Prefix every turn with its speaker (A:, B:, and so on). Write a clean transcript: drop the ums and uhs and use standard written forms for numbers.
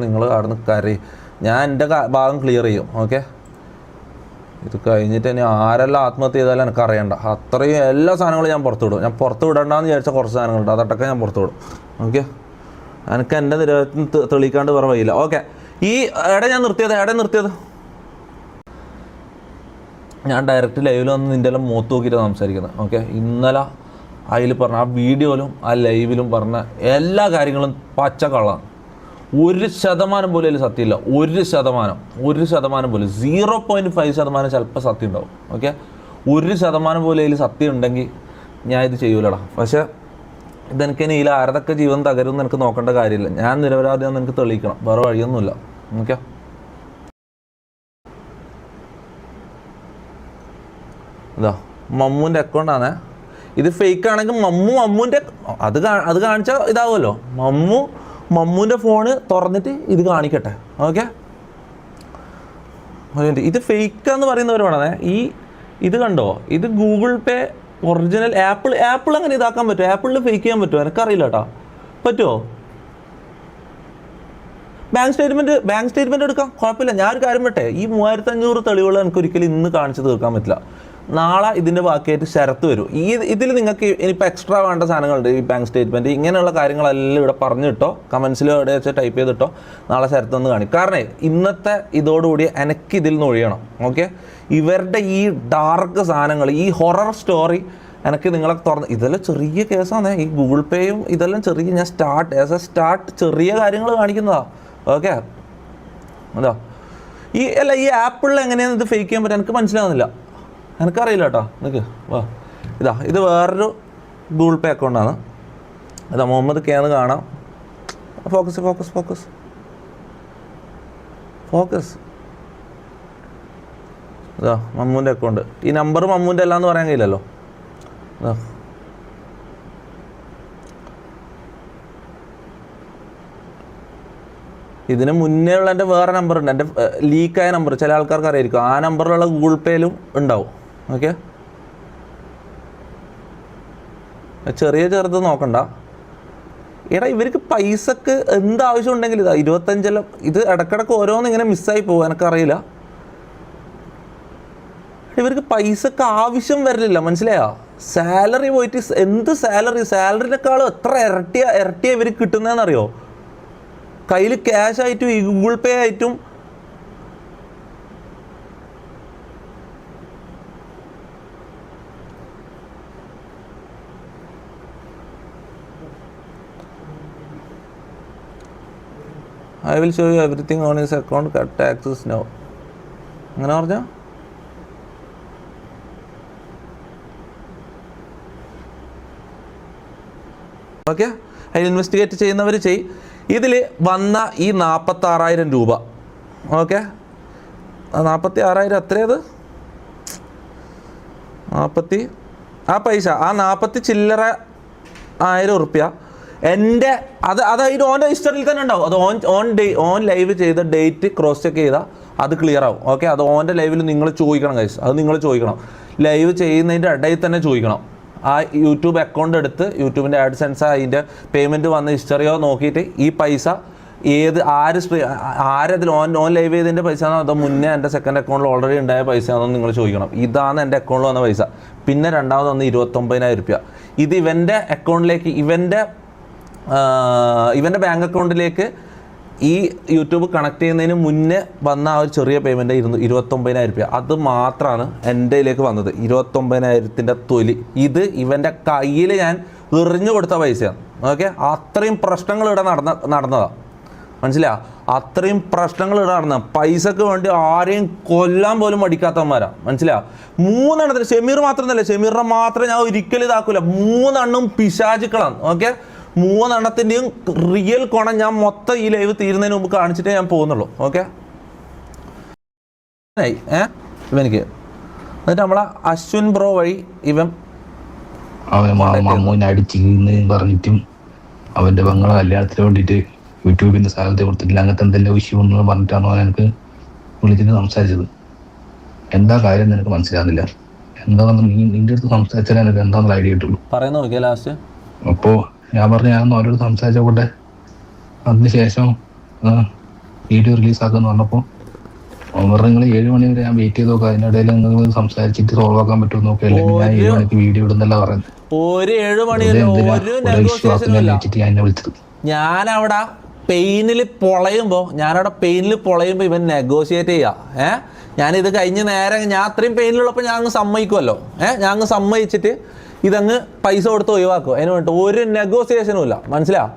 A: നിങ്ങൾ അവിടുന്ന് കരയും. ഞാൻ എൻ്റെ ഭാഗം ക്ലിയർ ചെയ്യും. ഓക്കെ, ഇത് കഴിഞ്ഞിട്ട് ഇനി ആരെല്ലാം ആത്മഹത്യ ചെയ്താലും എനിക്ക് അറിയണ്ട. അത്രയും എല്ലാ സാധനങ്ങളും ഞാൻ പുറത്തു വിടും. ഞാൻ പുറത്ത് വിടണ്ടെന്ന് വിചാരിച്ച കുറച്ച് സാധനങ്ങളുണ്ട്, അതൊക്കെ ഞാൻ പുറത്തു വിടും. ഓക്കെ, എനിക്ക് എൻ്റെ നിരവധി തെളിയിക്കാണ്ട് വേറെ വഴിയില്ല. ഓക്കെ, ഈ ഞാൻ നിർത്തിയത് ഞാൻ ഡയറക്റ്റ് ലൈവിൽ വന്ന് നിൻ്റെ എല്ലാം മുഖത്ത് നോക്കിയിട്ടാണ് സംസാരിക്കുന്നത്. ഓക്കെ, ഇന്നലെ അതിൽ പറഞ്ഞ ആ വീഡിയോയിലും ആ ലൈവിലും പറഞ്ഞ എല്ലാ കാര്യങ്ങളും പച്ചക്കള്ളാണ്. 1% പോലും അതിൽ സത്യമില്ല. 1% പോലും 0.5% ചിലപ്പോൾ സത്യം ഉണ്ടാവും. ഓക്കെ, 1% പോലും അതിൽ സത്യം ഉണ്ടെങ്കിൽ ഞാൻ ഇത് ചെയ്യൂലടാ. പക്ഷേ ഇതെനിക്ക് ഇതിൽ ആരതൊക്കെ ജീവൻ തകരുമെന്ന് എനിക്ക് നോക്കേണ്ട കാര്യമില്ല. ഞാൻ നിരപരാധിയാണെന്ന് എനിക്ക് തെളിയിക്കണം, വേറെ വഴിയൊന്നുമില്ല. ഓക്കെ, ഇതാ മമ്മൂൻ്റെ അക്കൗണ്ടാണേ. ഇത് ഫേക്ക് ആണെങ്കിൽ മമ്മൂൻ്റെ അത് കാണിച്ചാൽ ഇതാവുമല്ലോ. മമ്മൂൻ്റെ ഫോണ് തുറന്നിട്ട് ഇത് കാണിക്കട്ടെ. ഓക്കെ, ഇത് ഫേക്കാന്ന് പറയുന്നവരാണേ. ഇത് കണ്ടോ, ഇത് ഗൂഗിൾ പേ ഒറിജിനൽ. ആപ്പിൾ അങ്ങനെ ഇതാക്കാൻ പറ്റുമോ? ആപ്പിളിൽ ഫേക്ക് ചെയ്യാൻ പറ്റുമോ? എനിക്കറിയില്ല കേട്ടോ. പറ്റുമോ? ബാങ്ക് സ്റ്റേറ്റ്മെൻറ്റ് എടുക്കാം, കുഴപ്പമില്ല. ഞാനൊരു കാര്യം പറ്റേ, ഈ 3500 തെളിവുകൾ എനിക്ക് ഒരിക്കലും ഇന്ന് കാണിച്ച് തീർക്കാൻ പറ്റില്ല. നാളെ ഇതിൻ്റെ ബാക്കിയായിട്ട് ശരത്ത് വരും. ഇതിൽ നിങ്ങൾക്ക് ഇനിയിപ്പോൾ എക്സ്ട്രാ വേണ്ട സാധനങ്ങളുണ്ട്. ഈ ബാങ്ക് സ്റ്റേറ്റ്മെൻറ്റ് ഇങ്ങനെയുള്ള കാര്യങ്ങളെല്ലാം ഇവിടെ പറഞ്ഞിട്ടോ, കമൻസിൽ എവിടെ വെച്ച് ടൈപ്പ് ചെയ്തിട്ടോ, നാളെ ശരത്തൊന്ന് കാണിക്കും. കാരണം ഇന്നത്തെ ഇതോടുകൂടി എനിക്ക് ഇതിൽ നിന്ന് ഒഴിയണം. ഓക്കെ, ഇവരുടെ ഈ ഡാർക്ക് സാധനങ്ങൾ, ഈ ഹൊറർ സ്റ്റോറി എനിക്ക് നിങ്ങളെ തുറന്ന്, ഇതെല്ലാം ചെറിയ കേസാണ്. ഈ ഗൂഗിൾ പേയും ഇതെല്ലാം ചെറിയ, ഞാൻ സ്റ്റാർട്ട് ചെറിയ കാര്യങ്ങൾ കാണിക്കുന്നതാണ്. ഓക്കെ, അതോ ഈ ആപ്പിളിൽ എങ്ങനെയാണ് ഇത് ഫേക്ക് ചെയ്യാൻ പറ്റുക എനിക്ക് മനസ്സിലാവുന്നില്ല. എനിക്കറിയില്ല കേട്ടോ. നിൽക്ക് വാ, ഇത് വേറൊരു ഗൂഗിൾ പേ അക്കൗണ്ടാണ്. മുഹമ്മദ് കെ എന്ന് കാണാം. ഫോക്കസ് മമ്മൂൻ്റെ അക്കൗണ്ട്. ഈ നമ്പർ മമ്മൂൻ്റെ അല്ലാന്ന് പറയാൻ കഴിയില്ലല്ലോ. ഇതിന് മുന്നേ ഉള്ള എൻ്റെ വേറെ നമ്പർ ഉണ്ട്, എൻ്റെ ലീക്കായ നമ്പർ. ചില ആൾക്കാർക്ക് അറിയായിരിക്കും. ആ നമ്പറിലുള്ള ഗൂഗിൾ പേയിലും ഉണ്ടാവും. ഓക്കെ, ചെറുത് നോക്കണ്ട. എടാ, ഇവർക്ക് പൈസക്ക് എന്താവശ്യം ഉണ്ടെങ്കിൽ 25 ഇത് ഇടക്കിടക്ക് ഓരോന്നും ഇങ്ങനെ മിസ്സായി പോകും. എനിക്കറിയില്ല. ഇവർക്ക് പൈസക്ക് ആവശ്യം വരില്ല, മനസ്സിലായോ? സാലറി പോയിട്ട് എന്ത് സാലറിനേക്കാളും എത്ര ഇരട്ടിയാണ് ഇവർക്ക് കിട്ടുന്നതെന്നറിയോ? കയ്യിൽ ക്യാഷ് ആയിട്ടും ഈ ഗൂഗിൾ പേ ആയിട്ടും. I will show you everything on his account, cut access no. അങ്ങനെ പറഞ്ഞോ? ഓക്കെ, അതിൽ ഇൻവെസ്റ്റിഗേറ്റ് ചെയ്യുന്നവർ ഇതിൽ വന്ന ഈ 46,000 രൂപ. ഓക്കെ, 46,000 എത്രയത്? 40 ആ പൈസ, ആ 40 ചില്ലറ 1000 ഉറുപ്പ്യ എൻ്റെ അതായത് ഓൻ്റെ ഹിസ്റ്ററിയിൽ തന്നെ ഉണ്ടാവും. അത് ഓൺ ലൈവ് ചെയ്ത ഡേറ്റ് ക്രോസ് ചെക്ക് ചെയ്താൽ അത് ക്ലിയർ ആവും. ഓക്കെ, അത് ഓൻ്റെ ലൈവിൽ നിങ്ങൾ ചോദിക്കണം ഗൈസ്. അത് നിങ്ങൾ ചോദിക്കണം, ലൈവ് ചെയ്യുന്നതിൻ്റെ ഇടയിൽ തന്നെ ചോദിക്കണം. ആ യൂട്യൂബ് അക്കൗണ്ട് എടുത്ത് യൂട്യൂബിൻ്റെ ആഡ്സെൻസ് അതിൻ്റെ പേയ്മെൻറ്റ് വന്ന ഹിസ്റ്ററിയോ നോക്കിയിട്ട് ഈ പൈസ ആരതിൽ ഓൺ ലൈവ് ചെയ്തതിൻ്റെ പൈസ ആണോ അതോ മുന്നേ എൻ്റെ സെക്കൻഡ് അക്കൗണ്ടിൽ ഓൾറെഡി ഉണ്ടായ പൈസ ആണോ നിങ്ങൾ ചോദിക്കണം. ഇതാണ് എൻ്റെ അക്കൗണ്ടിൽ വന്ന പൈസ. പിന്നെ രണ്ടാമത് വന്ന് 29,000 രൂപ. ഇത് ഇവൻ്റെ അക്കൗണ്ടിലേക്ക്, ഇവൻ്റെ ബാങ്ക് അക്കൗണ്ടിലേക്ക് ഈ യൂട്യൂബ് കണക്ട് ചെയ്യുന്നതിന് മുന്നേ വന്ന ആ ഒരു ചെറിയ പേയ്മെൻറ്റ് 29,000 രൂപ. അത് മാത്രമാണ് എൻ്റെ ഇതിലേക്ക് വന്നത്. 29,000-ൻ്റെ തൊലി. ഇത് ഇവൻ്റെ കയ്യിൽ ഞാൻ എറിഞ്ഞു കൊടുത്ത പൈസയാണ്. ഓക്കെ, അത്രയും പ്രശ്നങ്ങൾ ഇവിടെ നടന്നതാണ്. മനസ്സിലായോ? അത്രയും പ്രശ്നങ്ങൾ ഇവിടെ നടന്നത്. പൈസക്ക് വേണ്ടി ആരെയും കൊല്ലാൻ പോലും മടിക്കാത്തവന്മാരാണ്. മനസ്സിലായോ? 3 എണ്ണത്തിന്, ഷമീർ മാത്രമല്ല, ഷമീറിനെ മാത്രമേ ഞാൻ ഒരിക്കലും ഇതാക്കൂല. 3 എണ്ണം പിശാചുക്കളാണ്. ഓക്കെ, 3 എണ്ണത്തിൻ്റെയും റിയൽ കോണം ഞാൻ മൊത്തം ഈ ലൈവ് തീരുന്നതിന് മുമ്പ് കാണിച്ചിട്ടേ ഞാൻ പോകുന്നുള്ളൂ. ഓക്കെ, ഇവനിക്ക് എന്നിട്ട് നമ്മളെ അശ്വിൻ ബ്രോ വഴി
B: മമ്മൂനെ അടിച്ചിന്ന് പറഞ്ഞിട്ടും അവൻ്റെ പെങ്ങളെ കല്യാണത്തിന് വേണ്ടിയിട്ട് യൂട്യൂബിൻ്റെ സാധനത്തെ കൊടുത്തിട്ടില്ല, അങ്ങനത്തെ എന്തെല്ലാം വിഷയം എന്ന് പറഞ്ഞിട്ടാണ് അവൻ എനിക്ക് വിളിച്ചിട്ട് സംസാരിച്ചത്. എന്താ കാര്യം എന്ന് എനിക്ക് മനസ്സിലാകുന്നില്ല. എന്താണെന്ന് നിന്റെ അടുത്ത് സംസാരിച്ചാൽ എനിക്ക് എന്താണെന്ന് ഐഡിയ കിട്ടുള്ളൂ.
A: പറയുന്ന നോക്കിയാ ലാസ്റ്റ്.
B: അപ്പോൾ ഞാൻ പറഞ്ഞു, ഞാൻ അവരോട് സംസാരിച്ചോട്ടെ. അതിനുശേഷം വീഡിയോ റിലീസാക്കാന്ന് പറഞ്ഞപ്പോൾ നിങ്ങൾ 7 മണി വരെ ഞാൻ വെയിറ്റ് ചെയ്ത് നോക്കാം, അതിനിടയിൽ നിങ്ങൾ സംസാരിച്ചിട്ട് സോൾവ് ആക്കാൻ പറ്റുമോ നോക്കുക, അല്ലെങ്കിൽ ഞാൻ 7 മണിക്ക് വീഡിയോ ഇടുന്നല്ല പറയുന്നത്.
A: ഒരു 7 മണിയല്ല, ഒരു നെഗോസിയേഷനും ഇല്ല.
B: ഞാൻ എന്നെ വിളിച്ചത്
A: ഞാനവിടെ പെയിനിൽ പൊളയുമ്പോൾ ഇവൻ നെഗോഷിയേറ്റ് ചെയ്യുക. ഞാനിത് കഴിഞ്ഞ് നേരെ ഞാൻ അത്രയും പെയിനിലുള്ളപ്പോൾ ഞാൻ അങ്ങ് സമ്മതിക്കുമല്ലോ. ഞാൻ അങ്ങ് സമ്മതിച്ചിട്ട് ഇതങ്ങ് പൈസ കൊടുത്ത് ഒഴിവാക്കും. അതിന് വേണ്ടിയിട്ട് ഒരു നെഗോസിയേഷനും ഇല്ല, മനസ്സിലാവും.